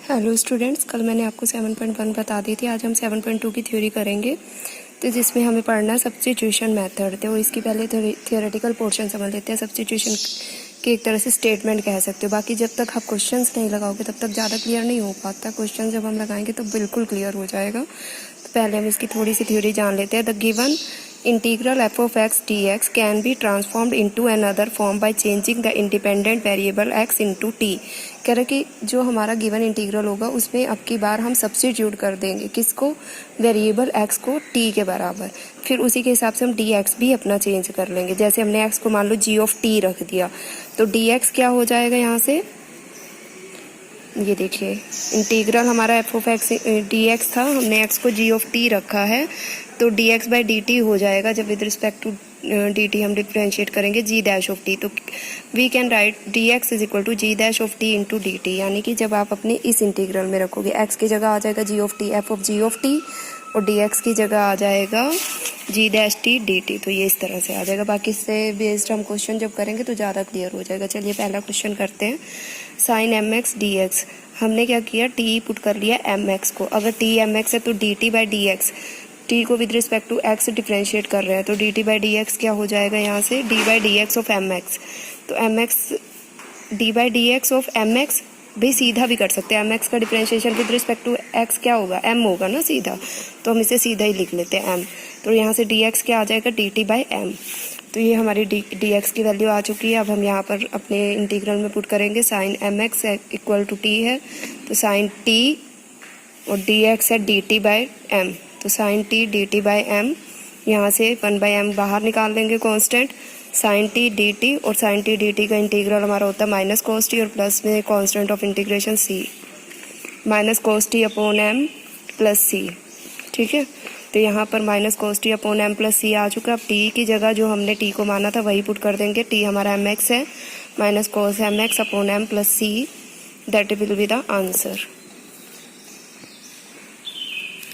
Hello students, कल मैंने आपको 7.1 बता दी थी। आज हम 7.2 की थ्योरी करेंगे। तो जिसमें हमें पढ़ना है सब्स्टिट्यूशन मेथड। तो इसकी पहले थियोरेटिकल पोर्शन समझ लेते हैं। सब्स्टिट्यूशन की एक तरह से स्टेटमेंट कह सकते हो। बाकी जब तक आप क्वेश्चंस नहीं लगाओगे तब तक ज़्यादा क्लियर नहीं हो पाता। क्वेश्चन जब हम लगाएंगे तो बिल्कुल क्लियर हो जाएगा। तो पहले हम इसकी थोड़ी सी थ्योरी जान लेते हैं। The given integral f of x dx can be transformed into another form by changing the independent variable x into t। कह रहा कि जो हमारा गिवन इंटीग्रल होगा उसमें अब की बार हम सब्स्टिट्यूट कर देंगे किसको, वेरिएबल x को t के बराबर। फिर उसी के हिसाब से हम dx भी अपना चेंज कर लेंगे। जैसे हमने x को मान लो g of t रख दिया तो dx क्या हो जाएगा, यहाँ से ये देखिए इंटीग्रल हमारा f of x dx था, हमने x को g of t रखा है तो dx बाई dt हो जाएगा। जब विद रिस्पेक्ट टू dt हम डिफ्रेंशिएट करेंगे g डैश ऑफ t, तो we can write dx is equal to g dash of t into dt। यानी कि जब आप अपने इस इंटीग्रल में रखोगे x की जगह आ जाएगा g of t, f of g of t, और dx की जगह आ जाएगा g डैश t dt। तो ये इस तरह से आ जाएगा। बाकी इससे बेस्ड हम क्वेश्चन जब करेंगे तो ज़्यादा क्लियर हो जाएगा। चलिए पहला क्वेश्चन करते हैं। साइन mx dx, हमने क्या किया, t पुट कर लिया mx को। अगर t mx है तो dt बाई dx, t को with respect to x differentiate कर रहे हैं तो dt बाई dx क्या हो जाएगा, यहाँ से d by dx of mx। तो mx d by dx of mx भी सीधा भी कर सकते हैं। mx का differentiation with respect to x क्या होगा, m होगा ना सीधा, तो हम इसे सीधा ही लिख लेते हैं m। तो यहाँ से dx क्या आ जाएगा, dt बाई m। तो ये हमारी dx की वैल्यू आ चुकी है। अब हम यहाँ पर अपने इंटीग्रल में पुट करेंगे। Sine mx equal to t है तो साइन t, और dx है dt बाई m, तो sine t dt by m। यहाँ से 1/m बाहर निकाल लेंगे कांस्टेंट, साइन t dt, और साइन t dt का इंटीग्रल हमारा होता है माइनस कोस टी, और प्लस में constant of integration c, minus cos t upon m plus c। ठीक है, तो यहाँ पर minus cos t upon m plus c आ चुका। अब t की जगह जो हमने t को माना था वही पुट कर देंगे। t हमारा mx है, minus cos mx upon m plus c, that will be the answer.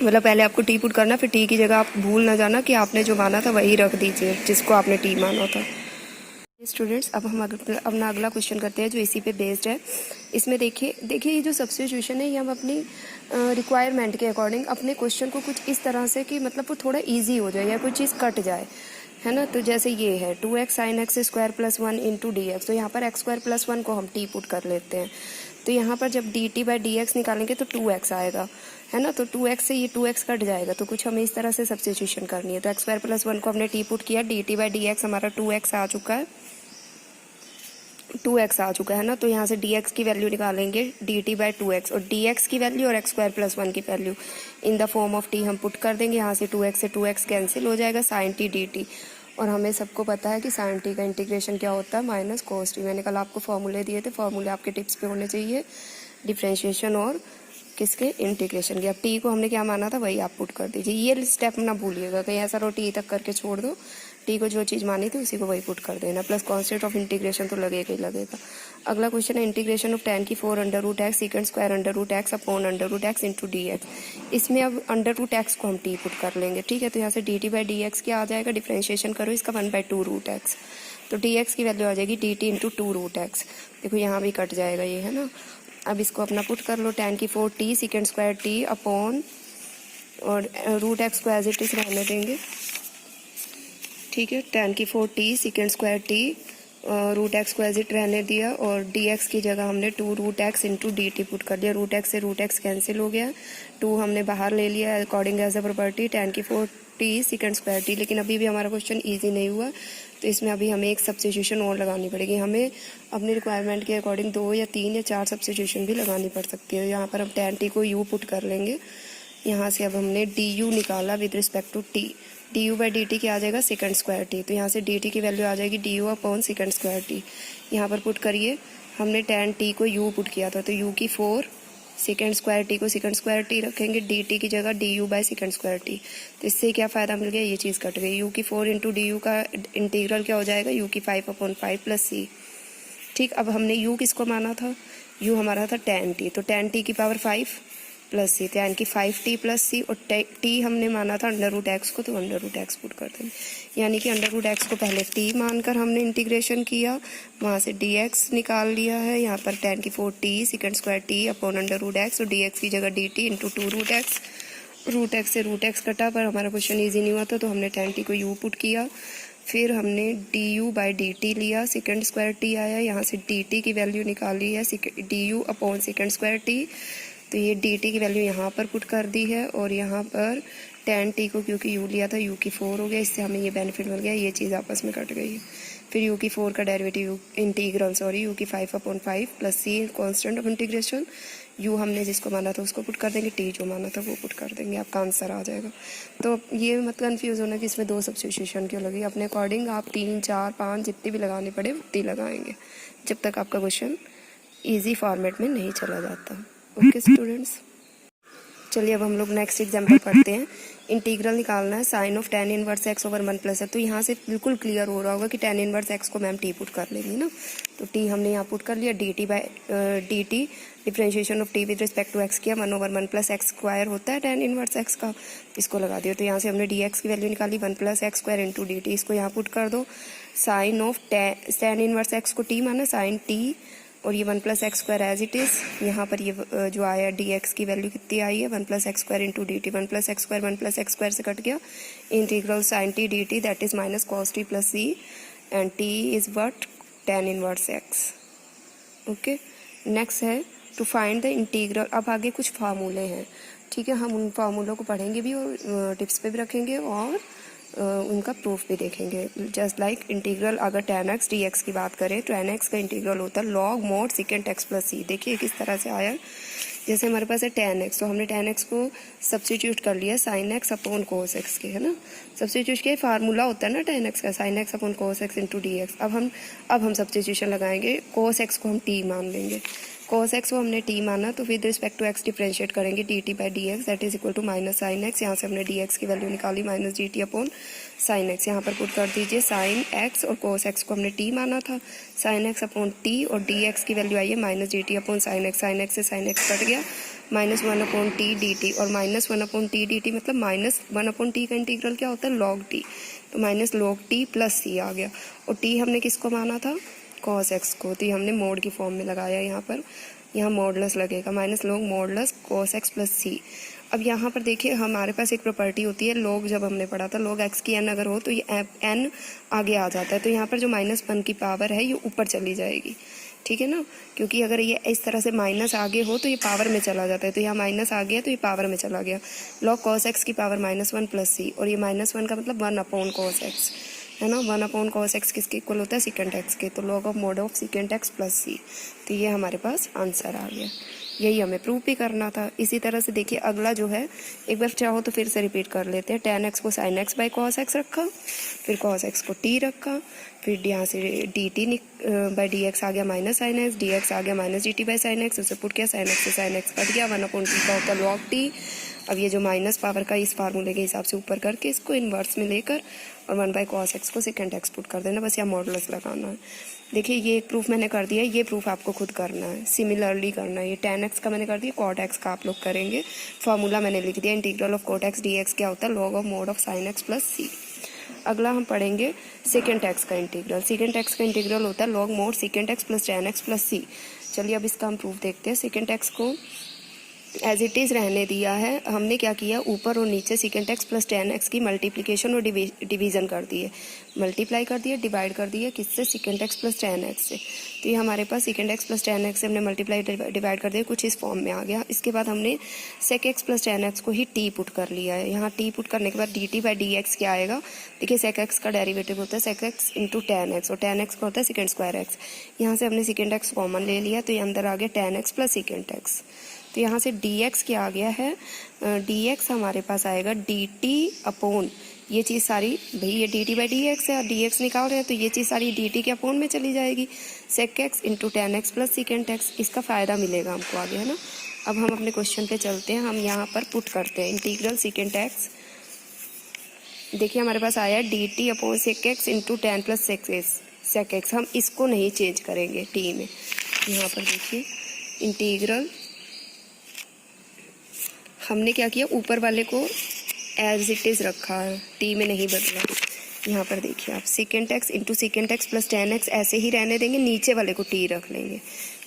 मतलब पहले आपको टी पुट करना, फिर टी की जगह आप भूल ना जाना कि आपने जो माना था वही रख दीजिए जिसको आपने टी माना था। स्टूडेंट्स, अब हम अपना अगला क्वेश्चन करते हैं जो इसी पे बेस्ड है। इसमें देखिए ये जो सब्स्टिट्यूशन है ये हम अपनी रिक्वायरमेंट के अकॉर्डिंग अपने क्वेश्चन को कुछ इस तरह से कि मतलब वो थोड़ा ईजी हो जाए या कोई चीज़ कट जाए, है ना। तो जैसे ये है 2x sine x square plus 1 into D x, तो यहाँ पर एक्स स्क्वायर प्लस 1 को हम टी पुट कर लेते हैं। तो यहाँ पर जब D t by d x निकालेंगे तो 2x आएगा, है ना। तो 2x से ये 2x कट जाएगा, तो कुछ हमें इस तरह से सब्स्टिट्यूशन करनी है। तो एक्स स्क्वायर प्लस 1 को हमने टी पुट किया, D t by d x हमारा 2x आ चुका है, 2x आ चुका है ना। तो यहाँ से dx की वैल्यू निकालेंगे dt बाई 2x, और dx की वैल्यू और एक्स स्क्वायर प्लस 1 की value in the form of t हम पुट कर देंगे। यहाँ से 2x से 2x कैंसिल हो जाएगा, साइन t dt। और हमें सबको पता है कि साइन t का इंटीग्रेशन क्या होता है, माइनस कोस टी। मैंने कल आपको फॉर्मूले दिए थे, फॉर्मूले आपके टिप्स पे होने चाहिए, डिफ्रेंशिएशन और किसके, इंटीग्रेशन के। अब टी को हमने क्या माना था वही आप पुट कर दीजिए। ये स्टेप ना भूलिएगा, कहीं ऐसा रो टी तक करके छोड़ दो। टी को जो चीज़ मानी थी उसी को वही पुट कर देना, प्लस कांस्टेंट ऑफ इंटीग्रेशन तो लगेगा ही लगेगा। अगला क्वेश्चन है इंटीग्रेशन ऑफ tan की 4 under root x secant square under root x upon under root x into D x. इसमें अब अंडर रूट एक्स को हम टी पुट कर लेंगे। ठीक है, तो यहाँ से d t by d x क्या आ जाएगा, डिफ्रेंशिएशन करो इसका 1/2 रूट एक्स, तो डी एक्स की वैल्यू आ जाएगी d t into 2 root x. देखो यहाँ भी कट जाएगा ये, है ना। अब इसको अपना पुट कर लो, tan की 4 t secant square t upon, और रूट एक्स को एज इट इज रहने देंगे। ठीक है, tan की 4 t secant square t, root x को एज इट रहने दिया, और डी एक्स की जगह हमने 2 root x into D t put कर दिया। रूट एक्स से रूट एक्स कैंसिल हो गया, 2 हमने बाहर ले लिया according as a property, tan की 4 टी सीकेंड स्क्वायर टी। लेकिन अभी भी हमारा क्वेश्चन ईजी नहीं हुआ, तो इसमें अभी हमें एक सब्स्टिट्यूशन और लगानी पड़ेगी। हमें अपनी रिक्वायरमेंट के अकॉर्डिंग 2 या 3 या 4 सब्स्टिट्यूशन भी लगानी पड़ सकती है। यहाँ पर हम tan टी को u पुट कर लेंगे। यहाँ से अब हमने डी यू निकाला with respect to t, d u by d t क्या आ जाएगा, सेकंड स्क्वायर टी। तो यहाँ से डी टी की वैल्यू आ जाएगी d u upon second square t. यहाँ पर पुट करिए, हमने tan टी को u पुट किया था, तो u की 4 सेकंड स्क्वायर टी को सेकंड स्क्वायर टी रखेंगे, डी टी की जगह D u by second square t. तो इससे क्या फ़ायदा मिल गया, ये चीज़ कट गई। u की 4 इंटू डी यू का इंटीग्रल क्या हो जाएगा, u की 5 अपॉन 5 प्लस c। ठीक, अब हमने u किसको माना था, u हमारा था tan टी, तो tan टी की पावर 5 प्लस सी, यानी कि 5t प्लस सी, और t हमने माना था अंडर रूट एक्स को, तो अंडर रूट एक्स पुट कर देंगे। यानी कि अंडर रूट एक्स को पहले t मानकर हमने इंटीग्रेशन किया, वहाँ से dx निकाल लिया है, यहाँ पर tan की 4t second square t upon under root x, और dx की जगह dt इंटू 2 रूट एक्स से रूट एक्स कटा, पर हमारा क्वेश्चन ईजी नहीं हुआ था तो हमने tan t को u पुट किया। फिर हमने du बाई dt लिया, सेकेंड स्क्वायर t आया, यहाँ से dt की वैल्यू निकाली है du upon second square t, तो ये dt की वैल्यू यहाँ पर पुट कर दी है, और यहाँ पर tan t को क्योंकि u लिया था u की 4 हो गया, इससे हमें ये बेनिफिट मिल गया, ये चीज़ आपस में कट गई है। फिर u की 4 का डेरिवेटिव इंटीग्रल u की 5/5 plus c constant of integration, u हमने जिसको माना था उसको पुट कर देंगे, t जो माना था वो पुट कर देंगे, आपका आंसर आ जाएगा। तो ये मत कन्फ्यूज़ होना कि इसमें 2 सब्स्टिट्यूशन क्यों लगी, अपने अकॉर्डिंग आप 3, 4, 5 जितनी भी लगाने पड़े उतनी लगाएंगे, जब तक आपका क्वेश्चन ईजी फॉर्मेट में नहीं चला जाता। ओके स्टूडेंट्स, चलिए अब हम लोग नेक्स्ट एग्जाम्पल पढ़ते हैं। इंटीग्रल निकालना है sine of tan inverse x over 1 plus है, तो यहाँ से बिल्कुल क्लियर हो रहा होगा कि tan इनवर्स x को मैम t पुट कर लेंगी ना, तो t हमने यहाँ पुट कर लिया, dt by dt differentiation of t with respect to x किया, 1 ओवर 1 प्लस एक्स स्क्वायर होता है tan इनवर्स x का, इसको लगा दिया, तो यहाँ से हमने dx की वैल्यू निकाली 1 plus x square into dt, इसको यहाँ पुट कर दो। Sine of tan inverse x को t माना, साइन t, और ये 1 plus x square as it is, यहाँ पर ये जो आया dx की वैल्यू कितनी आई है 1 plus x square into dt, 1 plus x square से कट गया, integral sine t dt that is minus cos t plus c, and t is what tan inverse x। Okay, next है to find the integral. अब आगे कुछ फार्मूले हैं, ठीक है, हम उन फार्मूलों को पढ़ेंगे भी और टिप्स पे भी रखेंगे, और उनका प्रूफ भी देखेंगे। जस्ट लाइक इंटीग्रल, अगर tan x dx की बात करें तो tan x का इंटीग्रल होता है log mod secant x plus c. देखिए किस तरह से आया, जैसे हमारे पास है tan x, तो हमने tan x को सब्स्टिट्यूट कर लिया sin x upon cos x के, है ना, सब्स्टिट्यूट किया, फार्मूला होता है ना tan x का, sin x upon cos x into dx। अब हम सब्स्टिट्यूशन लगाएंगे, cos x को हम t मान लेंगे, cos x को हमने t माना, तो with respect to x differentiate करेंगे dt by dx that is equal to minus sine x, यहाँ से हमने dx की वैल्यू निकाली minus dt upon sine x, यहाँ पर पुट कर दीजिए साइन x और cos x को हमने t माना था, साइन x अपॉन t, और dx की वैल्यू आई है minus dt upon sine x से साइन x कट गया, माइनस 1 अपॉन टी dt, और माइनस 1 अपॉन टी dt मतलब माइनस 1 अपॉन टी का इंटीग्रल क्या होता है log t, तो minus log t plus c आ गया, और t हमने किसको माना था cos x को, तो ये हमने मोड की फॉर्म में लगाया, यहाँ मॉडुलस लगेगा, minus log modulus cos x plus c। अब यहाँ पर देखिए हमारे पास एक प्रॉपर्टी होती है log, जब हमने पढ़ा था log x की n अगर हो तो ये n आगे आ जाता है, तो यहाँ पर जो -1 की पावर है ये ऊपर चली जाएगी, ठीक है ना, क्योंकि अगर ये इस तरह से माइनस आगे हो तो ये पावर में चला जाता है, तो यहाँ माइनस आ गया तो ये पावर में चला गया, log cos x की पावर -1 प्लस c, और ये -1 का मतलब 1 अपॉन cos x, है ना, 1 अपॉन cos x किसके इक्वल होता है सेकेंड x के, तो log of mod of second x plus c, तो ये हमारे पास आंसर आ गया, यही हमें प्रूफ भी करना था। इसी तरह से देखिए अगला जो है, एक बार चाहो तो फिर से रिपीट कर लेते हैं, tan x को sin x by cos x रखा, फिर cos x को t रखा, फिर यहाँ से dt बाई dx आ गया माइनस साइन एक्स, dx आ गया minus dt by sine x, उसे पुट किया, साइन एक्स से साइन एक्स कट गया, 1 अपॉन t का होता है log t। अब ये जो माइनस पावर का इस फार्मूले के हिसाब से ऊपर करके इसको इन्वर्स में लेकर और 1 बाई cos x को सेकेंड x पुट कर देना, बस यहाँ मॉडुलस लगाना है। देखिए ये एक प्रूफ मैंने कर दिया, ये प्रूफ आपको खुद करना है, सिमिलरली करना है, ये tan x का मैंने कर दिया, cot x का आप लोग करेंगे, फार्मूला मैंने लिख दिया, integral of cot x dx क्या होता है log of mod of sign x plus c। अगला हम पढ़ेंगे सेकेंड x का इंटीग्रल, सेकेंड x का इंटीग्रल होता है log mode second x plus tan x plus c। चलिए अब इसका हम प्रूफ देखते हैं। सेकेंड x को एज इट इज़ रहने दिया है, हमने क्या किया, ऊपर और नीचे second x plus tan x की मल्टीप्लिकेशन और डिवीज़न कर दी है, मल्टीप्लाई कर दिया, डिवाइड कर दिया, किससे, second x plus tan x से, तो ये हमारे पास second x plus tan x से हमने मल्टीप्लाई डिवाइड कर दिया, कुछ इस फॉर्म में आ गया। इसके बाद हमने sec x plus tan x को ही t पुट कर लिया है, यहाँ t पुट करने के बाद dt बाई dx क्या आएगा, देखिए sec x का डेरिवेटिव होता है sec x into tan x, और tan x का होता है सेकेंड स्क्वायर x, यहाँ से हमने सेकेंड x कॉमन ले लिया, तो ये अंदर आ गया tan x plus second x, तो यहाँ से dx क्या आ गया है, dx हमारे पास आएगा dt अपॉन, ये चीज़ सारी भाई ये dt बाई dx है, dx निकाल रहे हैं तो ये चीज़ सारी dt के अपॉन में चली जाएगी, sec x into tan x plus second x, इसका फ़ायदा मिलेगा हमको आगे, है ना। अब हम अपने क्वेश्चन पे चलते हैं, हम यहाँ पर पुट करते हैं इंटीग्रल सेकेंड x, देखिए हमारे पास आया dt upon sec x into tan plus sec x, हम इसको नहीं चेंज करेंगे t में, यहाँ पर देखिए इंटीग्रल हमने क्या किया, ऊपर वाले को एज इट इज़ रखा है, टी में नहीं बदला। यहाँ पर देखिए आप second x into second x plus 10x ऐसे ही रहने देंगे, नीचे वाले को टी रख लेंगे।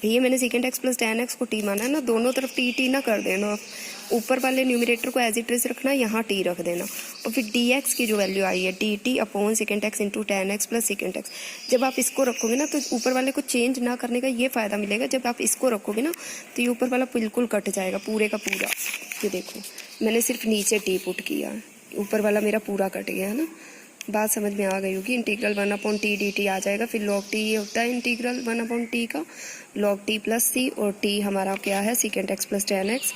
भैया मैंने सेकेंड एक्स प्लस 10x को टी माना है ना, दोनों तरफ टी टी ना कर देना, ऊपर वाले न्यूमरेटर को एज इट इज रखना, यहाँ टी रख देना। और फिर डी एक्स की जो वैल्यू आई है D T upon second x into 10x plus second x, जब आप इसको रखोगे ना तो ऊपर वाले को चेंज ना करने का ये फ़ायदा मिलेगा, जब आप इसको रखोगे ना तो ये ऊपर वाला बिल्कुल कट जाएगा पूरे का पूरा। ये देखो मैंने सिर्फ नीचे टी पुट किया, ऊपर वाला मेरा पूरा कट गया है ना। बात समझ में आ गई होगी। इंटीग्रल 1/t dt आ जाएगा, फिर log t ये होता है इंटीग्रल 1/t का, log t प्लस c, और t हमारा क्या है सेकेंड एक्स प्लस 10x।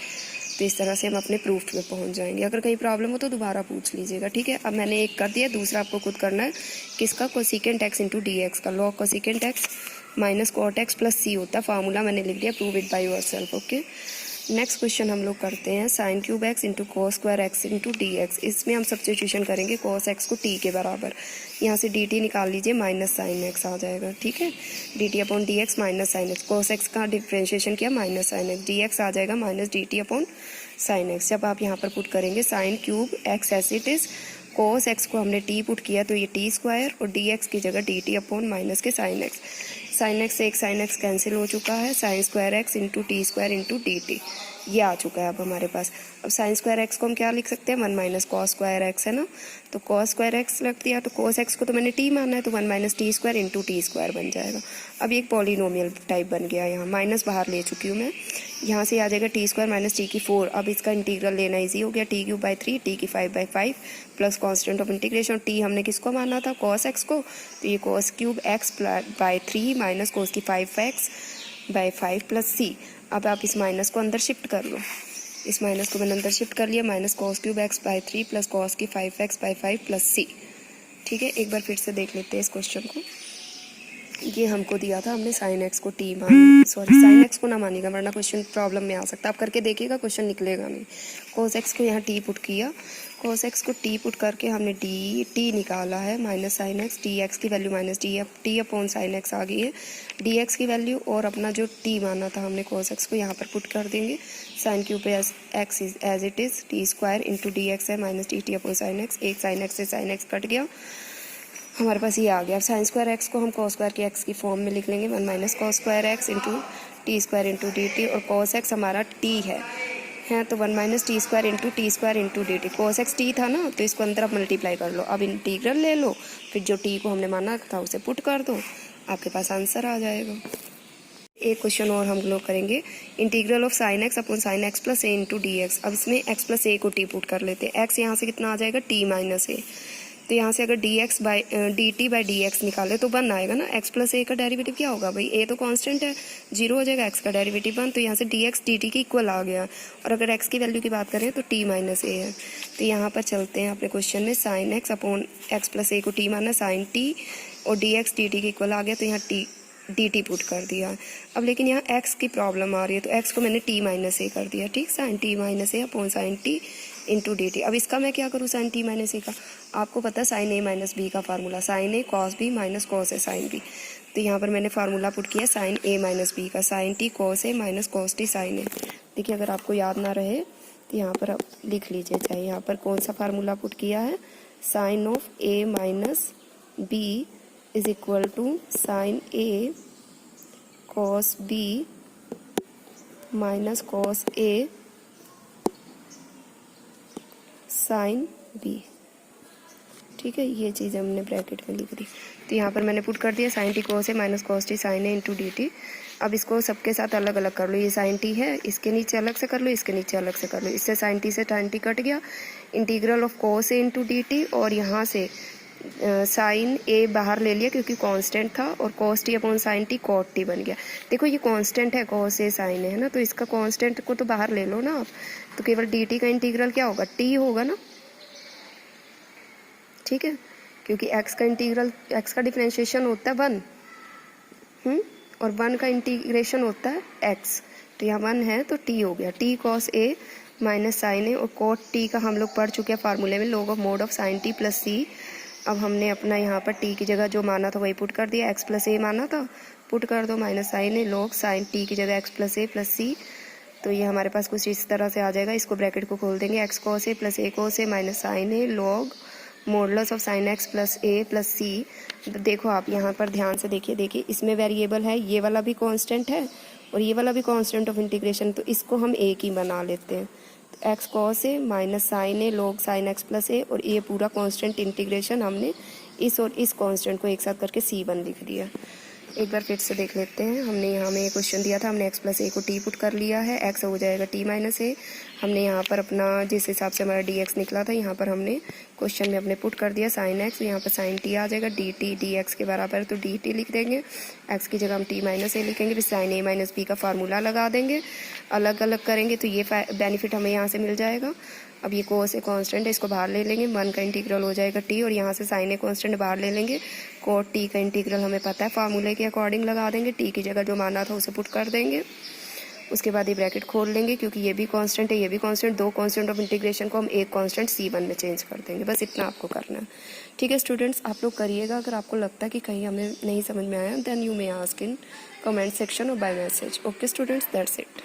तो इस तरह से हम अपने प्रूफ में पहुंच जाएंगे। अगर कहीं प्रॉब्लम हो तो दोबारा पूछ लीजिएगा, ठीक है। अब मैंने एक कर दिया, दूसरा आपको खुद करना है। किसका, cosecant x into D x का, log cosecant x minus cot x plus c होता है, फार्मूला मैंने लिख दिया, prove it by yourself. Okay, next question हम लोग करते हैं sine cube x into cos square x into D x. इसमें हम सब्स्टिट्यूशन करेंगे कॉस एक्स को टी के बराबर, यहाँ से डी टी निकाल लीजिए, माइनस साइन एक्स आ जाएगा, ठीक है। D T upon D X minus sine X, cos X का डिफ्रेंशिएशन किया minus sine X, D X आ जाएगा minus D T upon sine X. जब आप यहाँ पर पुट करेंगे sine cube X as it is, cos X को हमने टी पुट किया तो ये टी स्क्वायर, और डी एक्स की जगह डी टी अपॉन माइनस के साइन एक्स। साइन एक्स से एक साइन एक्स कैंसिल हो चुका है, sine square x into T square into D T ये आ चुका है अब हमारे पास। अब साइन स्क्वायर एक्स को हम क्या लिख सकते हैं, 1 माइनस कॉस स्क्वायर एक्स है ना, तो कॉस स्क्वायर एक्स रख दिया, तो कॉस एक्स को तो मैंने टी माना है, तो 1 minus T square into T square बन जाएगा। अब एक पॉलिनोमियल टाइप बन गया, यहाँ माइनस बाहर ले चुकी हूँ मैं, यहाँ से आ जाएगा टी स्क्वायर माइनस टी की 4। अब इसका इंटीग्रल लेना ईजी हो गया, टी क्यूब बाई 3 टी की 5/5 plus constant of integration, T हमने किसको माना था, कॉस एक्स को, तो ये cos cube x by 3 minus cos की 5x/5 प्लस सी। अब आप इस माइनस को अंदर शिफ्ट कर लो, इस माइनस को मैंने अंदर शिफ्ट कर लिया, minus cos cube x by 3 plus cos की 5x/5 प्लस सी, ठीक है। एक बार फिर से देख लेते हैं इस क्वेश्चन को। ये हमको दिया था, हमने साइन एक्स को टी साइन एक्स को ना मानिएगा वरना क्वेश्चन प्रॉब्लम में आ सकता है, आप करके देखिएगा क्वेश्चन निकलेगा नहीं। कोस एक्स को यहाँ टी पुट किया, कोस एक्स को टी पुट करके हमने डी टी निकाला है minus sine X, D x की value minus T upon sine X आ गई है, डी एक्स की वैल्यू और अपना जो टी माना था हमने कोस एक्स को यहाँ पर पुट कर देंगे। Sine cube X is as it is T square into D X है minus T upon sine X, एक साइन एक्स से साइन एक्स कट गया, हमारे पास ये आ गया। अब साइन स्क्वायर एक्स को हम कॉस स्क्वायर के एक्स की फॉर्म में लिख लेंगे, 1 minus cos square x into T square into D T, और कॉस एक्स हमारा टी है तो 1 minus T square into D T. Cos x T था ना, तो इसको अंदर आप मल्टीप्लाई कर लो, अब इंटीग्रल ले लो, फिर जो टी को हमने माना था उसे पुट कर दो, आपके पास आंसर आ जाएगा। एक क्वेश्चन और हम लोग करेंगे, integral of sine X upon sine X plus A into D x. अब इसमें एक्स प्लस ए को टी पुट कर लेते हैं, एक्स यहाँ से कितना आ जाएगा, टी माइनस ए, तो यहाँ से अगर D t by d x निकाले तो 1 आएगा ना। एक्स प्लस ए का डेरिवेटिव क्या होगा भाई, ए तो कांस्टेंट है, 0 हो जाएगा, एक्स का डेरिवेटिव 1, तो यहाँ से डी एक्स डी टी की इक्वल आ गया। और अगर एक्स की वैल्यू की बात करें तो टी माइनस ए है, तो यहाँ पर चलते हैं अपने क्वेश्चन में, sine X upon X plus A को टी माना साइन टी, और डी एक्स डी टी की इक्वल आ गया, तो यहाँ डी टी पुट कर दिया। अब लेकिन यहाँ एक्स की प्रॉब्लम आ रही है, तो एक्स को मैंने टी माइनस ए कर दिया, ठीक, sine T minus A upon sine T into D T. अब इसका मैं क्या करूँ, साइन टी माइनस ए का, आपको पता है साइन ए माइनस बी का formula, sign a cos b minus cos a sine B, तो यहाँ पर मैंने फार्मूला पुट किया साइन ए माइनस बी का, sign T cos A minus cos T sign ए। देखिए अगर आपको याद ना रहे तो यहाँ पर आप लिख लीजिए, चाहे यहाँ पर कौन सा फार्मूला पुट किया है, sine of a minus b is equal to sine a cos b minus cos a sine b, ठीक है, ये चीज़ हमने ब्रैकेट में लिख दी। तो यहाँ पर मैंने पुट कर दिया sign T cos A minus cos T sign A into D T. अब इसको सबके साथ अलग अलग कर लो, ये साइन टी है, इसके नीचे अलग से कर लो, इसके नीचे अलग से कर लो, इससे साइन टी से साइन टी कट गया, integral of cos A into D T, और यहाँ से साइन ए बाहर ले लिया क्योंकि कांस्टेंट था, और cos t upon sine t cot t बन गया। देखो ये कांस्टेंट है, कॉस ए साइन है ना, तो इसका कांस्टेंट को तो बाहर ले लो ना आप, तो केवल डी टी का इंटीग्रल क्या होगा, टी होगा ना, ठीक है, क्योंकि एक्स का इंटीग्रल, एक्स का डिफरेंशिएशन होता है 1, और 1 का इंटीग्रेशन होता है एक्स, तो यहाँ 1 है तो टी हो गया, T cos A minus sine ए, और कॉट टी का हम लोग पढ़ चुके हैं फार्मूले में, log of mod of sine T plus C. अब हमने अपना यहाँ पर टी की जगह जो माना था वही पुट कर दिया, एक्स प्लस ए माना था, पुट कर दो minus sine A log sign T की जगह एक्स प्लस ए प्लस सी, तो ये हमारे पास कुछ इस तरह से आ जाएगा। इसको ब्रैकेट को खोल देंगे, X cos A plus A cos A minus sine A log modulus of sine X plus A plus C. देखो आप यहाँ पर ध्यान से देखिए इसमें वेरिएबल है, ये वाला भी कांस्टेंट है और ये वाला भी कांस्टेंट ऑफ इंटीग्रेशन, तो इसको हम एक ही बना लेते हैं। तो x cos A minus sine A log sign X plus ए, और ये पूरा कांस्टेंट इंटीग्रेशन हमने इस और इस कांस्टेंट को एक साथ करके C1 लिख दिया। एक बार फिर से देख लेते हैं। हमने यहाँ में क्वेश्चन दिया था, हमने एक्स प्लस ए को टी पुट कर लिया है, एक्स हो जाएगा टी माइनस ए। हमने यहाँ पर अपना जिस हिसाब से हमारा डी एक्स निकला था यहाँ पर हमने क्वेश्चन में अपने पुट कर दिया साइन एक्स, यहाँ पर साइन टी आ जाएगा, डी टी डी एक्स के बराबर तो डी टी लिख देंगे, एक्स की जगह हम टी माइनस ए लिखेंगे, फिर साइन ए माइनस बी का फार्मूला लगा देंगे, अलग अलग करेंगे तो ये बेनिफिट हमें यहाँ से मिल जाएगा। अब ये कोस ए कांस्टेंट है, इसको बाहर ले लेंगे, 1 का इंटीग्रल हो जाएगा टी, और यहाँ से साइन ए कांस्टेंट बाहर ले लेंगे, कोट टी का इंटीग्रल हमें पता है फार्मूले के अकॉर्डिंग लगा देंगे, टी की जगह जो माना था उसे पुट कर देंगे। उसके बाद ये ब्रैकेट खोल लेंगे, क्योंकि ये भी कांस्टेंट है ये भी कांस्टेंट, दो कांस्टेंट ऑफ इंटीग्रेशन को हम एक कांस्टेंट C1 में चेंज कर देंगे। बस इतना आपको करना है। ठीक है स्टूडेंट्स, आप लोग करिएगा। अगर आपको लगता है कि कहीं हमें नहीं समझ में आया, then you may ask in comment section और by message. Okay students, that's it.